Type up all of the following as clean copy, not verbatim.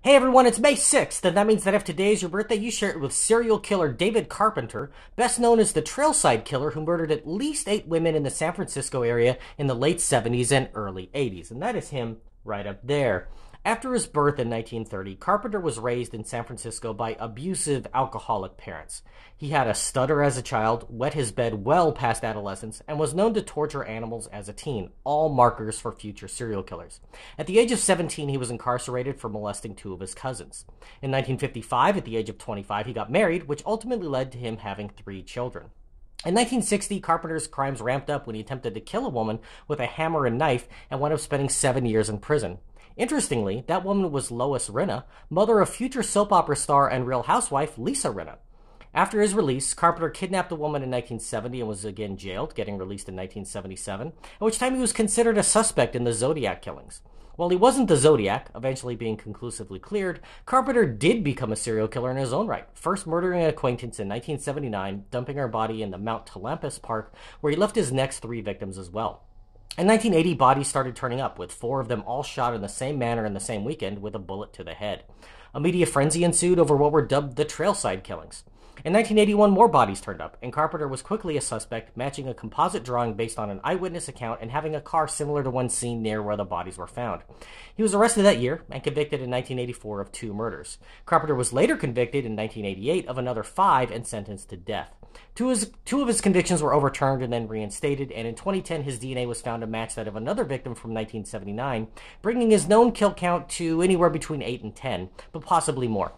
Hey everyone, it's May 6th, and that means that if today is your birthday, you share it with serial killer David Carpenter, best known as the Trailside Killer, who murdered at least 8 women in the San Francisco area in the late 70s and early 80s. And that is him right up there. After his birth in 1930, Carpenter was raised in San Francisco by abusive, alcoholic parents. He had a stutter as a child, wet his bed well past adolescence, and was known to torture animals as a teen, all markers for future serial killers. At the age of 17, he was incarcerated for molesting 2 of his cousins. In 1955, at the age of 25, he got married, which ultimately led to him having 3 children. In 1960, Carpenter's crimes ramped up when he attempted to kill a woman with a hammer and knife and wound up spending 7 years in prison. Interestingly, that woman was Lois Rinna, mother of future soap opera star and Real Housewife Lisa Rinna. After his release, Carpenter kidnapped a woman in 1970 and was again jailed, getting released in 1977, at which time he was considered a suspect in the Zodiac killings. While he wasn't the Zodiac, eventually being conclusively cleared, Carpenter did become a serial killer in his own right, first murdering an acquaintance in 1979, dumping her body in the Mount Talampas Park, where he left his next 3 victims as well. In 1980, bodies started turning up, with 4 of them all shot in the same manner in the same weekend with a bullet to the head. A media frenzy ensued over what were dubbed the Trailside Killings. In 1981, more bodies turned up, and Carpenter was quickly a suspect, matching a composite drawing based on an eyewitness account and having a car similar to one seen near where the bodies were found. He was arrested that year and convicted in 1984 of 2 murders. Carpenter was later convicted in 1988 of another 5 and sentenced to death. Two of his convictions were overturned and then reinstated, and in 2010 his DNA was found to match that of another victim from 1979, bringing his known kill count to anywhere between 8 and 10, but possibly more.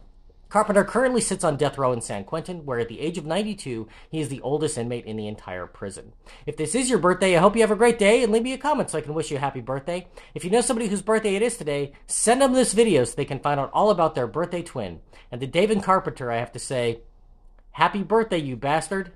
Carpenter currently sits on death row in San Quentin, where at the age of 92, he is the oldest inmate in the entire prison. If this is your birthday, I hope you have a great day, and leave me a comment so I can wish you a happy birthday. If you know somebody whose birthday it is today, send them this video so they can find out all about their birthday twin. And to David Carpenter, I have to say, happy birthday, you bastard.